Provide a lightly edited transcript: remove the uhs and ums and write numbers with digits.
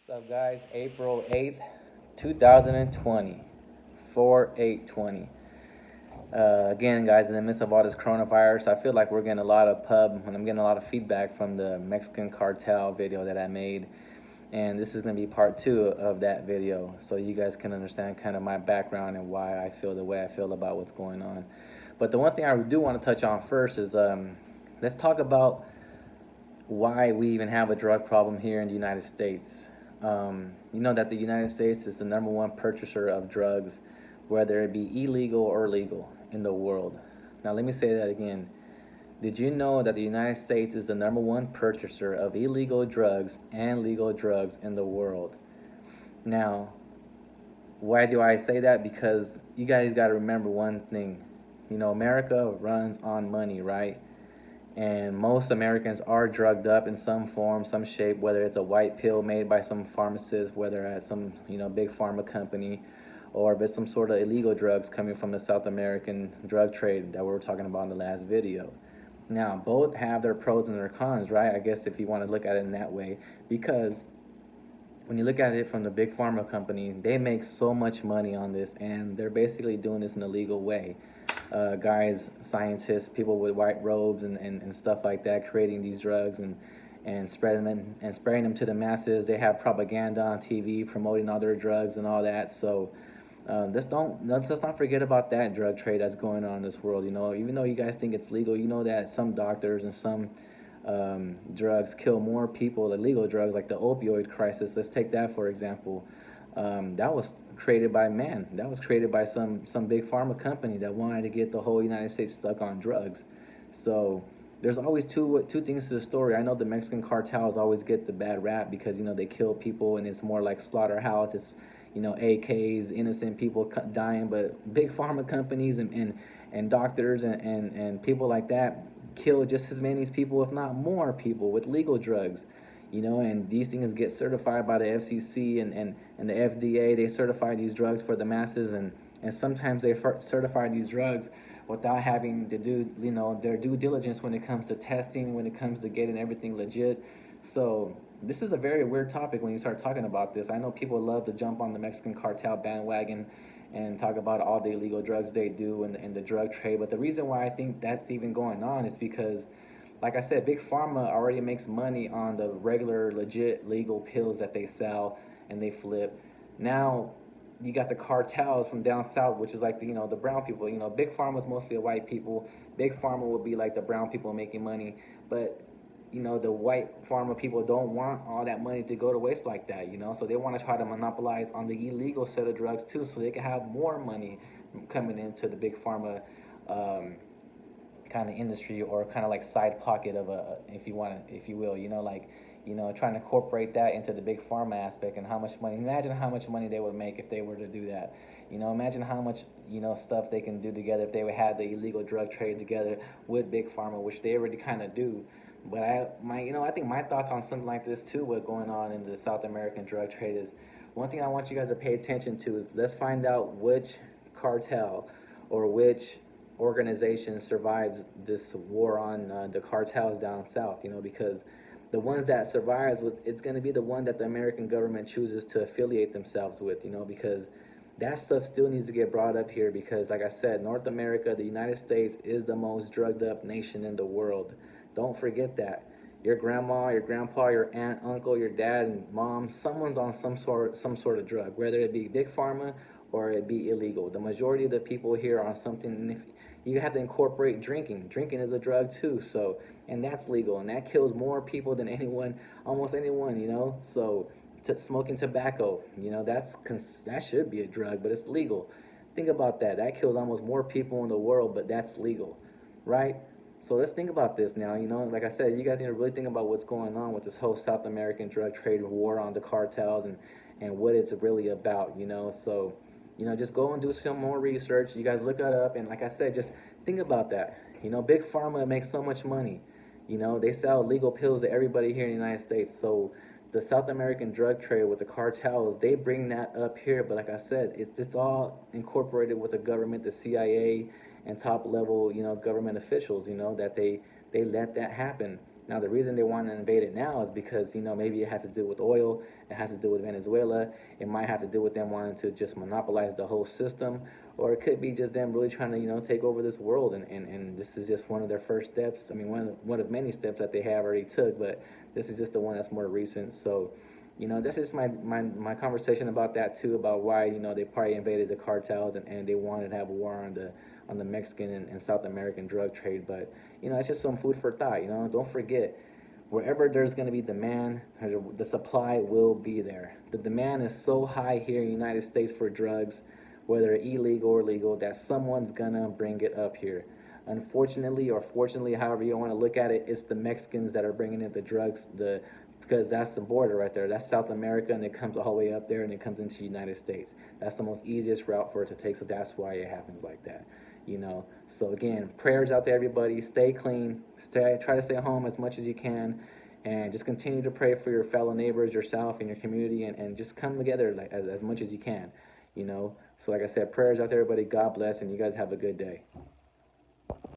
What's up, guys? April 8th, 2020, 4/8/20. Again, guys, in the midst of all this coronavirus, I feel like we're getting a lot of and I'm getting a lot of feedback from the Mexican cartel video that I made. And this is going to be part two of that video, so you guys can understand kind of my background and why I feel the way I feel about what's going on. But the one thing I do want to touch on first is let's talk about why we even have a drug problem here in the United States. You know that the United States is the number one purchaser of drugs, whether it be illegal or legal, in the world. Now, let me say that again. Did you know that the United States is the number one purchaser of illegal drugs and legal drugs in the world? Now, why do I say that? Because you guys got to remember one thing. You know, America runs on money, right? And most Americans are drugged up in some form, some shape, whether it's a white pill made by some pharmacist, whether at some big pharma company, or if it's some sort of illegal drugs coming from the South American drug trade that we were talking about in the last video. Now, both have their pros and their cons, right? I guess if you want to look at it in that way, because when you look at it from the big pharma company, they make so much money on this, and they're basically doing this in a legal way. Guys, scientists, people with white robes and stuff like that, creating these drugs and spreading them to the masses. They have propaganda on TV promoting all their drugs and all that. So let's not forget about that drug trade that's going on in this world. You know, even though you guys think it's legal, you know that some doctors and some drugs kill more people. Illegal drugs like the opioid crisis. Let's take that for example. That was created by man. That was created by some big pharma company that wanted to get the whole United States stuck on drugs. So there's always two things to the story. I know the Mexican cartels always get the bad rap because they kill people and it's more like slaughterhouse. It's AKs, innocent people dying, but big pharma companies and doctors and people like that kill just as many people, if not more people, with legal drugs. And these things get certified by the FCC and the FDA. They certify these drugs for the masses, and sometimes they certify these drugs without having to do, their due diligence when it comes to testing, when it comes to getting everything legit. So this is a very weird topic when you start talking about this. I know people love to jump on the Mexican cartel bandwagon and talk about all the illegal drugs they do and the drug trade. But the reason why I think that's even going on is because, like I said, Big Pharma already makes money on the regular, legit, legal pills that they sell and they flip. Now, you got the cartels from down south, which is like the brown people. Big Pharma is mostly a white people. Big Pharma will be like the brown people making money, but the white pharma people don't want all that money to go to waste like that. So they want to try to monopolize on the illegal set of drugs too, so they can have more money coming into the big pharma kind of industry, or kind of like side pocket of if you will, trying to incorporate that into the big pharma aspect. And how much money, imagine how much money they would make if they were to do that. Imagine how much stuff they can do together if they would have the illegal drug trade together with big pharma, which they already kind of do. But I think my thoughts on something like this too, what's going on in the South American drug trade, is one thing I want you guys to pay attention to is, let's find out which cartel or which organization survives this war on the cartels down south. Because the ones that survives it's going to be the one that the American government chooses to affiliate themselves with. Because that stuff still needs to get brought up here, because like I said, North America, the United States, is the most drugged up nation in the world. Don't forget that. Your grandma, your grandpa, your aunt, uncle, your dad, and mom, someone's on some sort of drug, whether it be big pharma or it be illegal. The majority of the people here are on something. And if you have to incorporate drinking. Drinking is a drug too, so, and that's legal, and that kills more people than almost anyone. So smoking tobacco, that should be a drug, but it's legal. Think about that. That kills almost more people in the world, but that's legal, right? So let's think about this now. Like I said, you guys need to really think about what's going on with this whole South American drug trade war on the cartels and what it's really about. So just go and do some more research. You guys look it up, and like I said, just think about that. Big Pharma makes so much money. They sell legal pills to everybody here in the United States. So the South American drug trade with the cartels, they bring that up here. But like I said, it's all incorporated with the government, the CIA, and top level, government officials, that they let that happen. Now, the reason they want to invade it now is because, maybe it has to do with oil, it has to do with Venezuela, it might have to do with them wanting to just monopolize the whole system, or it could be just them really trying to, take over this world. And this is just one of their first steps. I mean, one of many steps that they have already took, but this is just the one that's more recent. So, that's just my conversation about that too, about why, they probably invaded the cartels, and they wanted to have a war on the Mexican and South American drug trade. But, it's just some food for thought. Don't forget, wherever there's going to be demand, the supply will be there. The demand is so high here in the United States for drugs, whether illegal or legal, that someone's going to bring it up here. Unfortunately, or fortunately, however you want to look at it, it's the Mexicans that are bringing in the drugs, because that's the border right there. That's South America, and it comes all the way up there, and it comes into the United States. That's the most easiest route for it to take, so that's why it happens like that. So again, prayers out there, everybody. Stay clean. Try to stay home as much as you can, and just continue to pray for your fellow neighbors, yourself, and your community, and just come together like as much as you can. So like I said, prayers out there, everybody. God bless, and you guys have a good day.